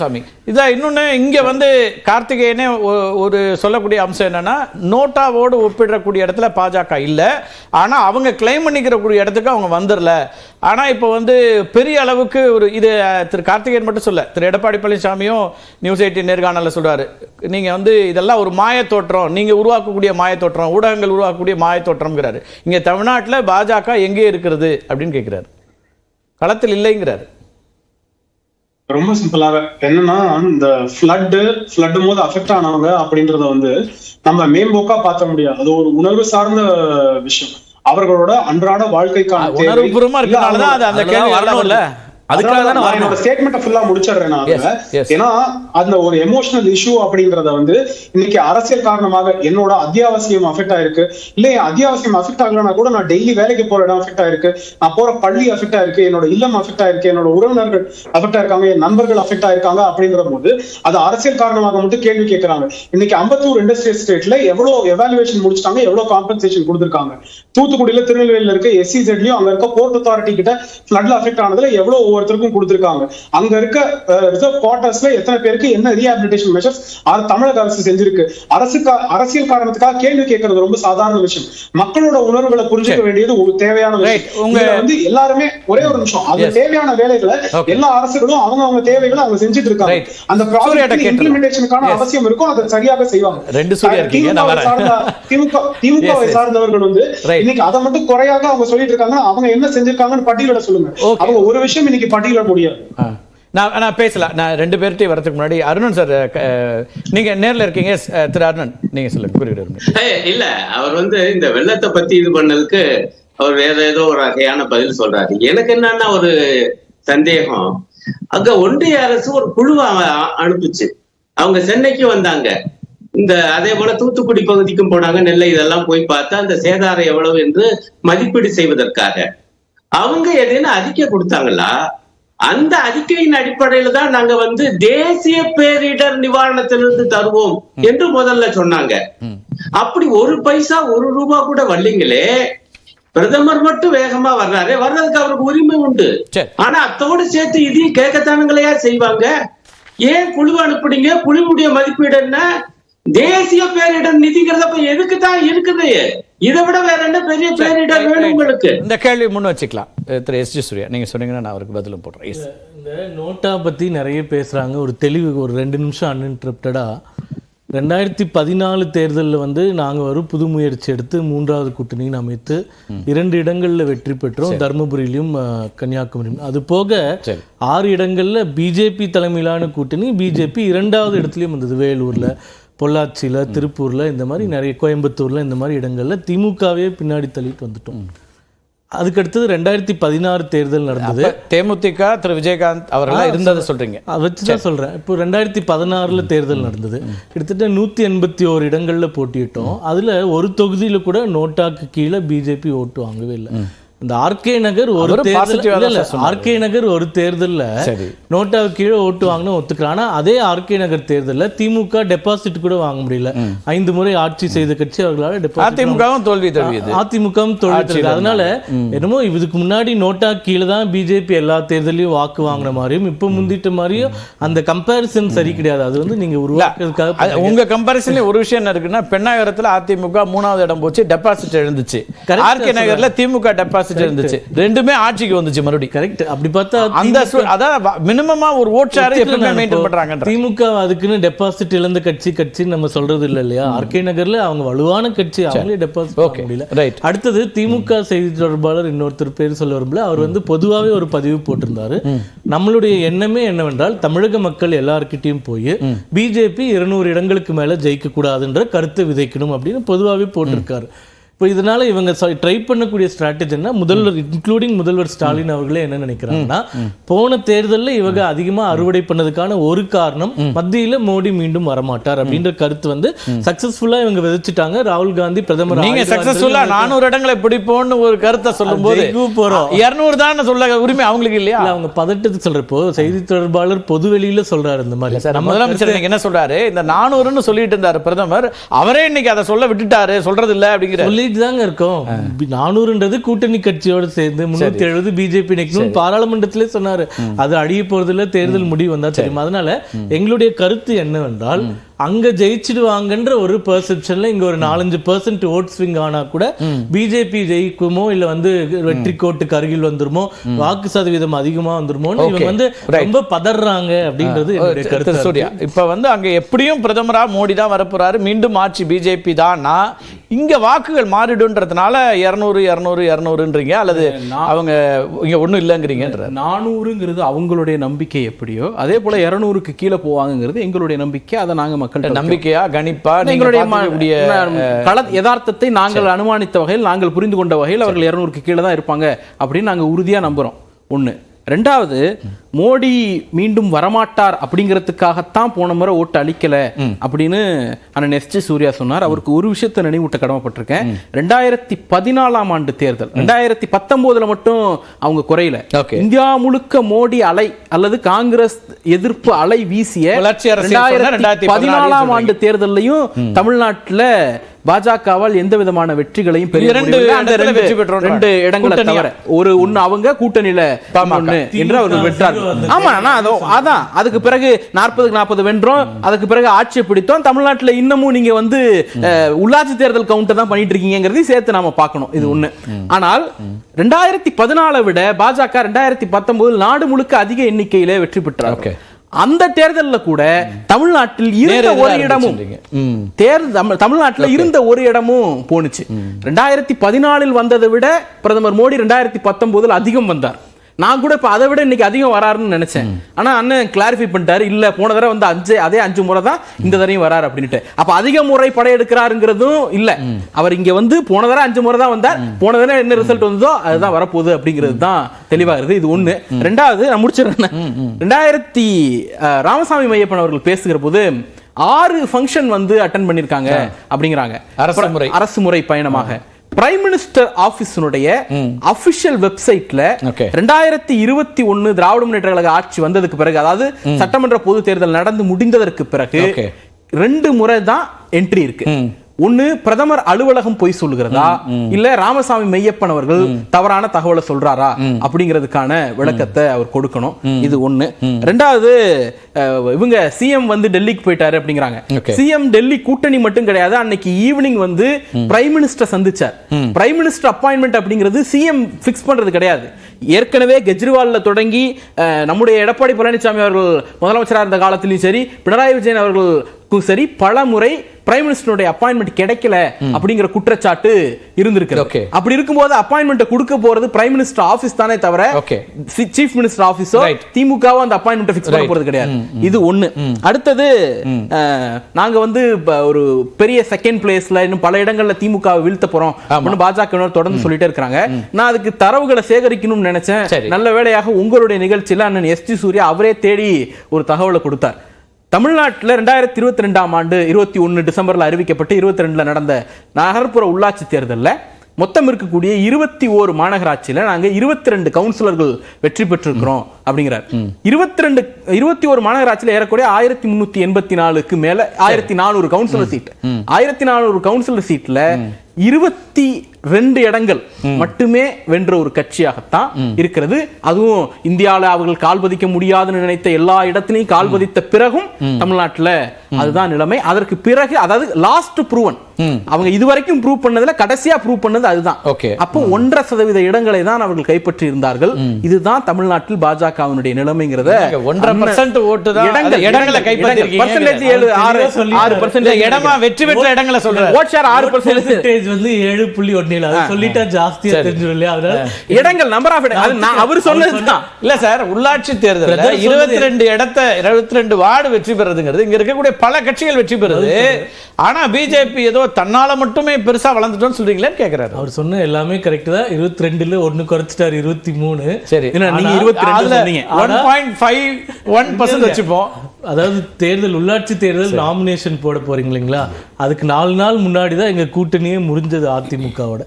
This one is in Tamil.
சாமி இதான் இன்னொன்று இங்கே வந்து கார்த்திகேயனே ஒரு சொல்லக்கூடிய அம்சம் என்னன்னா நோட்டாவோடு ஒப்பிடக்கூடிய இடத்துல பாஜக இல்லை, ஆனால் அவங்க கிளைம் பண்ணிக்கிறக்கூடிய இடத்துக்கு அவங்க வந்துடல. ஆனால் இப்போ வந்து பெரிய அளவுக்கு ஒரு இது திரு கார்த்திகேயன் மட்டும் சொல்ல, திரு எடப்பாடி பழனிசாமியும் நியூஸ் 18 நேர்காணலில் சொல்றாரு, நீங்கள் வந்து இதெல்லாம் ஒரு மாயத்தோற்றம், நீங்கள் உருவாக்கக்கூடிய மாயத்தோற்றம், ஊடகங்கள் உருவாக்கக்கூடிய மாயத்தோற்றம்ங்கிறாரு. இங்கே தமிழ்நாட்டில் பாஜக எங்கே இருக்கிறது அப்படின்னு கேட்குறாரு, களத்தில் இல்லைங்கிறாரு. ரொம்ப சிம்பிளாக என்னன்னா, இந்த ஃப்ளட் போது அஃபெக்ட் ஆனவங்க அப்படின்றத வந்து நம்ம மேம்போக்கா பார்த்த முடியாது. அது ஒரு உணர்வு சார்ந்த விஷயம். அவர்களோட அன்றாட வாழ்க்கைக்கான உணர்வுபூர்வமா இருக்கனாலதான் அது அந்த கேள்வி வரணும்ல. என்னோட ஸ்டேட்மெண்ட் ஃபுல்லா முடிச்சிடுறேன் நான். ஏன்னா அந்த ஒரு எமோஷனல் இஷ்யூ அப்படின்றத வந்து இன்னைக்கு அரசியல் காரணமாக என்னோட அத்தியாவசியம் அஃபெக்ட் ஆயிருக்கு, இல்ல அத்தியாவசியம் அஃபெக்ட் ஆகலன்னா கூட நான் டெய்லி வேலைக்கு போற இடம் அஃபெக்ட் ஆயிருக்கு, நான் போற பள்ளி அஃபெக்ட் ஆயிருக்கு, என்னோட இல்லம் அஃபெக்ட் ஆயிருக்கு, என்னோட உறவினர்கள் அஃபெக்ட் ஆயிருக்காங்க, என் நண்பர்கள் அஃபெக்ட் ஆயிருக்காங்க. அப்படிங்கிற போது அது அரசியல் காரணமாக மட்டும் கேள்வி கேட்கறாங்க. இன்னைக்கு 54 இண்டஸ்ட்ரியல் ஸ்டேட்ல எவ்வளவு எவாலுவேஷன் முடிச்சிட்டாங்க, எவ்வளவு காம்பன்சேஷன் கொடுத்திருக்காங்க. தூத்துக்குடியில திருநெல்வேலியில இருக்க SEZலயும் அங்க இருக்க போர்ட் அத்தாரிட்டி கிட்ட ஃப்ளட்ல அஃபெக்ட் ஆனதுல எவ்வளவு ஒருத்தருக்கும் கொடுத்திருக்காங்க. அங்க இருக்க ரிசர்வ் குவார்டர்ஸ்ல எத்தனை பேருக்கு என்ன ரீஹாபிலிட்டேஷன் மெஷர்ஸ் தமிழக அரசு செஞ்சிருக்கு. அரசியல் காரணத்துக்காக கேள்வி கேட்கறது ரொம்ப சாதாரண விஷயம். மக்களோட உணர்வுகளை புரிஞ்சுக்க வேண்டியது ஒரு தேவையான விஷயம். வந்து எல்லாருமே ஒரே ஒரு நிமிஷம், அது தேவையான வேலைகளை எல்லா அரசுகளும் அவங்க தேவைகளை அவங்க செஞ்சுட்டு இருக்காங்க. அந்த ப்ராஜெக்ட் இம்ப்ளிமெண்டேஷனுக்கான அவசியம் இருக்கும், அதை சரியாக செய்வாங்க. திமுகவை சார்ந்தவர்கள் வந்து இன்னைக்கு அதை மட்டும் குறையாக அவங்க சொல்லிட்டு இருக்காங்க. அவங்க என்ன செஞ்சிருக்காங்கன்னு பட்டியலிட சொல்லுங்க. அவங்க ஒரு விஷயம் இன்னைக்கு பட்டியலிட முடியாது. நான் பேசலாம். நான் 2 பேர்கிட்டையும் வரதுக்கு முன்னாடி அருணன் சார், நீங்க நேர்ல இருக்கீங்க. திரு அருணன், நீங்க சொல்லுங்க. இல்ல, அவர் வந்து இந்த வெள்ளத்தை பத்தி இது பண்ணதுக்கு அவர் வேற ஏதோ ஒரு வகையான பதில் சொல்றாரு. எனக்கு என்னன்னா ஒரு சந்தேகம், அங்க ஒன்றிய அரசு ஒரு குழுவை அனுப்பிச்சு, அவங்க சென்னைக்கு வந்தாங்க, இந்த அதே போல தூத்துக்குடி பகுதிக்கும் போனாங்க, நெல்லை இதெல்லாம் போய் பார்த்தா அந்த சேதாரம் எவ்வளவு என்று மதிப்பீடு செய்வதற்காக அவங்க எதுன்னு அறிக்கை கொடுத்தாங்களா? அந்த அறிக்கையின் அடிப்படையில தான் நாங்க வந்து தேசிய பேரிடர் நிவாரணத்திலிருந்து தருவோம் என்று முதல்ல சொன்னாங்க. அப்படி ஒரு பைசா ₹1 கூட வரலீங்களே. பிரதமர் மட்டும் வேகமா வர்றாரு, வர்றதுக்கு அவருக்கு உரிமை உண்டு. ஆனா அத்தோடு சேர்த்து இதையும் கேட்கத்தானுங்களையா செய்வாங்க? ஏன் குழு அனுப்புனீங்க? குழுவுடைய மதிப்பீடு என்ன? தேசிய பேரிடர் நிதிங்கிறத எதுக்கு தான் இருக்குது? இதை விட வேற என்ன பெரிய பேரிடர் வேணும் உங்களுக்கு? இந்த கேள்வி முன் வச்சுக்கலாம். திரு SG சூர்யா, நீங்க சொன்னீங்கன்னா நான் அவருக்கு பதிலும் போடுறேன். இந்த நோட்டா பத்தி நிறைய பேசுறாங்க. ஒரு தெளிவு, ஒரு 2 நிமிஷம் அன்இன்டரப்டடா 2014 தேர்தலில் வந்து நாங்கள் ஒரு புது முயற்சி எடுத்து 3வது கூட்டணின்னு அமைத்து 2 இடங்களில் வெற்றி பெற்றோம், தர்மபுரியிலும் கன்னியாகுமரியும். அது போக 6 இடங்களில் பிஜேபி தலைமையிலான கூட்டணி, பிஜேபி 2வது இடத்துலையும் வந்தது. வேலூரில், பொள்ளாச்சியில், திருப்பூரில், இந்த மாதிரி நிறைய, கோயம்புத்தூரில், இந்த மாதிரி இடங்களில் திமுகவே பின்னாடி தள்ளிட்டு வந்துட்டோம். அதுக்கடுத்தது 2016 தேர்தல் நடந்தது. தேமுதிக திரு விஜயகாந்த் அவர்கள் இருந்ததை சொல்றீங்க, வச்சுதான் சொல்றேன். இப்போ 2016 தேர்தல் நடந்தது. கிட்டத்தட்ட 181 இடங்கள்ல போட்டியிட்டோம். அதுல ஒரு தொகுதியில கூட நோட்டாக்கு கீழே பிஜேபி ஓட்டு வாங்கவே இல்லை. இந்த ஆர்கே நகர் ஒரு தேர்தல்ல நோட்டாவுக்கு கீழே ஓட்டு வாங்கின ஒத்துக்கிறான். ஆனா அதே ஆர்கே நகர் தேர்தல்ல திமுக டெபாசிட் கூட வாங்க முடியல. 5 முறை ஆட்சி செய்த கட்சி அவர்களால் அதிமுகவும் தோல்வி தழுவியது. அதனால என்னமோ இதுக்கு முன்னாடி நோட்டா கீழே தான் பிஜேபி எல்லா தேர்தலையும் வாக்கு வாங்கின மாதிரியும் இப்ப முந்திட்ட மாதிரியும் அந்த கம்பேரிசன் சரி கிடையாது. அது வந்து நீங்க உருவாக்குறதுக்காக உங்க கம்பேரிசன்ல ஒரு விஷயம் என்ன இருக்குன்னா, பெண்ணாயிரத்துல அதிமுக 3வது இடம் போச்சு, டெபாசிட் எழுந்துச்சு. ஆர்கே நகர்ல திமுக டெபாசிட் இருந்துச்சு, ரெண்டுமே ஆட்சிக்கு வந்துச்சு மறுபடியும். கரெக்ட். அப்படி பார்த்தா அந்த அதான் மினிமமா ஒரு ஓட் ஷேர் எப்பவுமே மெயின்டைன் பண்றாங்க. திமுக அதுக்குன்னு டெபாசிட் இழந்த கட்சி நம்ம சொல்றது இல்ல இல்லையா? ஆர்கே நகர்ல அவங்க வலுவான கட்சி, அவங்களே டெபாசிட் வாங்க முடியல. அடுத்தது திமுக செய்தி தொடர்பாளர் இன்னொருத்தர் பேர் சொல்ல வரும்ல, அவர் வந்து பொதுவாகவே ஒரு பதிவு போட்டிருந்தாரு. நம்மளுடைய எண்ணமே என்னவென்றால் தமிழக மக்கள் எல்லார்கிட்டையும் போய் பிஜேபி 200 இடங்களுக்கு மேல ஜெயிக்க கூடாதுன்ற கருத்தை விதைக்கணும் அப்படின்னு பொதுவாகவே போட்டிருக்காரு. இப்போ இதனால இவங்க ட்ரை பண்ணக்கூடிய ஸ்ட்ராட்டஜின்னா, முதல்வர் ஸ்டாலின் அவர்களே என்ன நினைக்கிறாங்கன்னா, போன தேர்தலில் இவங்க அதிகமா அறுவடை பண்ணதுக்கான ஒரு காரணம் மத்தியில மோடி மீண்டும் வரமாட்டார் அப்படின்ற கருத்து வந்து சக்சஸ்ஃபுல்லா இவங்க விதைச்சிட்டாங்க. ராகுல் காந்தி பிரதமர், நீங்க சக்சஸ்ஃபுல்லா 400 இடங்களை பிடிப்போம்னு ஒரு கருத்தை சொல்லும் போது போறோம் 200 தான் சொல்ல உரிமை அவங்களுக்கு இல்லையா? அவங்க பதட்டத்துக்கு சொல்றப்போ செய்தி தொடர்பாளர் பொதுவெளியில சொல்றாரு இந்த மாதிரி. முதலமைச்சர் என்ன சொல்றாரு, இந்த 400ன்னு சொல்லிட்டு இருந்தாரு பிரதமர், அவரே இன்னைக்கு அதை சொல்ல விட்டுட்டாரு, சொல்றது இல்ல அப்படிங்கிற தாங்க இருக்கும். 400ன்றது கூட்டணி கட்சியோட சேர்ந்து 370 பிஜேபி நிக்கணும் பாராளுமன்றத்திலே சொன்னாரு. அது அழிய போறதுல தேர்தல் முடிவு வந்தா தெரியுமா. அதனால எங்களுடைய கருத்து என்னவென்றால் அங்க ஜெயிச்சிடுவாங்கன்ற ஒரு பெர்செப்ஷன்ல இங்க ஒரு 4-5% ஓட் ஸ்விங் ஆனா கூட பிஜேபி ஜெயிக்குமோ இல்ல வந்து வெற்றி கோட்டுக்கு அருகில் வந்துருமோ வாக்கு சதவீதம் அதிகமா வந்துருமோ இவங்க வந்து ரொம்ப பதறாங்க அப்படின்றது என்னுடைய கருத்து. சூர்யா, இப்ப வந்து அங்க எப்படியும் பிரதமரா மோடி தான் வரப்போறாரு, மீண்டும் ஆட்சி பிஜேபி தான்னா இங்க வாக்குகள் மாறிடுன்றதுனால 200-200-200ன்றீங்க அல்லது அவங்க இங்க ஒண்ணும் இல்லைங்கிறீங்கன்ற? 400ங்கிறது அவங்களுடைய நம்பிக்கை எப்படியோ அதே போல 200க்கு கீழே போவாங்கிறது எங்களுடைய நம்பிக்கை. அதை நாங்க மக்கள் நம்பிக்கையா கணிப்பா எங்களுடைய யதார்த்தத்தை நாங்கள் அனுமானித்த வகையில் நாங்கள் புரிந்து கொண்ட வகையில் அவர்கள் 200க்கு கீழே தான் இருப்பாங்க அப்படின்னு நாங்க உறுதியா நம்புறோம். ஒண்ணு. ரெண்டாவது, மோடி மீண்டும் வரமாட்டார் அப்படிங்கிறதுக்காகத்தான் போன முறை ஓட்டு அளிக்கல அப்படின்னு அண்ணன் எஸ்.ஜி. சூர்யா சொன்னார். அவருக்கு ஒரு விஷயத்தை நினைவூட்ட கடமைப்பட்டிருக்கேன். 2014ஆம் ஆண்டு தேர்தல் 2019 மட்டும் அவங்க குறையல. இந்தியா முழுக்க மோடி அலை அல்லது காங்கிரஸ் எதிர்ப்பு அலை வீசிய 2014ஆம் ஆண்டு தேர்தலையும் தமிழ்நாட்டில் பாஜகவால் எந்த விதமான வெற்றிகளையும் ரெண்டு இடங்களை தவிர ஒன்னு அவங்க கூட்டணியில என்று அவர்கள் வென்றார்கள். ஆமா, அதான் அதுக்கு பிறகு 40-40 வென்றோம். அதுக்கு பிறகு ஆட்சியை பிடித்தோம். தமிழ்நாட்டில் இன்னமும் நீங்க வந்து உள்ளாட்சி தேர்தல் கவுண்டர் தான் பண்ணிட்டு இருக்கீங்கிறதையும் சேர்த்து நாம பார்க்கணும். இது ஒண்ணு. ஆனால் 2014 விட பாஜக 2019 நாடு முழுக்க அதிக எண்ணிக்கையிலே வெற்றி பெற்றார். அந்த தேர்தலில் கூட தமிழ்நாட்டில் இருந்த ஒரு இடமும் தமிழ்நாட்டில் இருந்த ஒரு இடமும் போனுச்சு. 2014 வந்ததை விட பிரதமர் மோடி 2019 அதிகம் வந்தார். நான் கூட இப்ப அதை விட இன்னைக்கு அதிகம் வராருன்னு நினைச்சேன். ஆனா அண்ணன் கிளாரிஃபை பண்ணிட்டாரு, இல்ல போன தடவை வந்து அதே 5 முறை தான் இந்த தடவையும் வராரு அப்படின்ட்டு. அப்ப அதிக முறை படையெடுக்கிறாருங்கிறதும் இல்ல. அவர் இங்க வந்து போன தடவை 5 முறை தான் வந்தார். போன தடவை என்ன ரிசல்ட் வந்ததோ அதுதான் வரப்போகுது அப்படிங்கிறது தான் தெளிவாகுது. இது ஒண்ணு. ரெண்டாவது, நான் முடிச்சிடறேன். ராமசாமி மையப்பன் அவர்கள் பேசுகிற போது 6 ஃபங்க்ஷன் வந்து அட்டெண்ட் பண்ணிருக்காங்க அப்படிங்கிறாங்க அரசு முறை பயணமாக. பிரைம் மினிஸ்டர் ஆபீஸினுடைய அபிஷியல் வெப்சைட்ல 2021 திராவிட முன்னேற்ற கழக ஆட்சி வந்ததுக்கு பிறகு, அதாவது சட்டமன்ற பொது தேர்தல் நடந்து முடிந்ததற்கு பிறகு 2 முறை தான் என்ட்ரி இருக்கு. ஒண்ணு, பிரதமர் அலுவலகம் போய் சொல்லுகிறதா, இல்ல ராமசாமி மெய்யப்பன் அவர்கள் தவறான தகவலை சொல்றாரா அப்படிங்கிறதுக்கான விளக்கத்தை அவர் கொடுக்கணும். இது ஒண்ணு. ரெண்டாவது, இவங்க சிஎம் வந்து டெல்லிக்கு போயிட்டாரு அப்படிங்கிறாங்க. சிஎம் டெல்லி கூட்டணி மட்டும் கிடையாது, அன்னைக்கு ஈவினிங் வந்து prime minister சந்திச்சார். Prime minister appointment அப்படிங்கிறது சிஎம் பிக்ஸ் பண்றது கிடையாது. ஏற்கனவே கெஜ்ரிவால்ல தொடங்கி நம்முடைய எடப்பாடி பழனிசாமி அவர்கள் முதலமைச்சராக இருந்த காலத்திலும் சரி, பினராயி விஜயன் அவர்களுக்கும் சரி, பல முறை பிரைம் மினிஸ்டருடைய அப்பாயின்மெண்ட் கிடைக்கல அப்படிங்கிற குற்றச்சாட்டு இருந்திருக்கு. அப்படி இருக்கும்போது அப்பாயின்மெண்ட் கொடுக்க போறது பிரைம் மினிஸ்டர் ஆபீஸ் தானே தவிர சீஃப் மினிஸ்டர் ஆபீஸோ திமுகவோ அந்த அப்பாயின்மெண்ட் ஃபிக்ஸ் பண்ண போறது கிடையாது. இது ஒண்ணு. அடுத்தது, நாங்க வந்து ஒரு பெரிய செகண்ட் பிளேஸ்ல இன்னும் பல இடங்கள்ல திமுக வீழ்த்த போறோம் அப்படின்னு பாஜக தொடர்ந்து சொல்லிட்டே இருக்காங்க. நான் அதுக்கு தரவுகளை சேகரிக்கணும்னு நினைச்சேன். நல்ல வேளையாக உங்களுடைய நிகழ்ச்சியில அண்ணன் எஸ்.ஜி. சூர்யா அவரே தேடி ஒரு தகவலை கொடுத்தார். தமிழ்நாட்டில் 2022ஆம் ஆண்டு 21 டிசம்பர்ல அறிவிக்கப்பட்டு 22ல நடந்த நகர்ப்புற உள்ளாட்சி தேர்தலில் மொத்தம் இருக்கக்கூடிய 21 மாநகராட்சியில நாங்க 22 கவுன்சிலர்கள் வெற்றி பெற்றிருக்கிறோம் அப்படிங்கிறார். 21 மாநகராட்சியில ஏறக்கூடிய 1384க்கு மேல 1400 கவுன்சிலர் சீட். 1400 கவுன்சிலர் சீட்ல 22 இடங்கள் மட்டுமே வென்ற ஒரு கட்சியாகத்தான் இருக்கிறது. அதுவும் இந்தியாவில் அவர்கள் கால் பதிக்க முடியாதுன்னு நினைத்த எல்லா இடத்திலையும் கால் பதித்த பிறகும் தமிழ்நாட்டில் அதுதான் நிலைமை. அதற்கு பிறகு, அதாவது லாஸ்ட் ப்ரூவன், அவங்க இதுவரைக்கும் ப்ரூவ் பண்ணதுல கடைசியா ப்ரூவ் பண்ணது அதுதான். அப்போ 1.5% இடங்களை தான் அவர்கள் கைப்பற்றி இருந்தார்கள். இதுதான் தமிழ்நாட்டில் பாஜகவினுடைய நிலைமைங்கிறத 1.5% ஓட்டு தான் இடங்களை கைப்பற்றிருக்கீங்க. இடமா வெற்றி பெற்ற இடங்களை சொல்றாரு. ஓட் ஷேர் 6% வந்து 7.1 அது சொல்லிட்டா ஜாஸ்தியா தெரிஞ்சிரும் இல்லையா? அதனால இடங்கள் நம்பர் ஆஃப் அவர் சொன்னதுதான் இல்ல சார். உள்ளாட்சி தேர்தல்ல 22 வார்டு வெற்றி பெறதுங்கிறது இங்க இருக்கக்கூடிய பல கட்சிகள் வெற்றி பெறுது. ஆனா பிஜேபி ஏதோ தன்னால மட்டுமே பெருசா வளர்ந்துட்டோம்னு சொல்றீங்களேன்னு கேக்குறாரு. அவர் சொன்ன எல்லாமே கரெக்ட் தான். 22ல 1 குறைச்சிட்டாரு 23. சரி, நீங்க 22 சொன்னீங்க. 1.51% வச்சுப்போம். அதாவது தேர்தல், உள்ளாட்சி தேர்தல் நாமினேஷன் போட போறீங்க இல்லைங்களா, அதுக்கு 4 நாள் முன்னாடி தான் எங்க கூட்டணியே முடிஞ்சது அதிமுகவோட.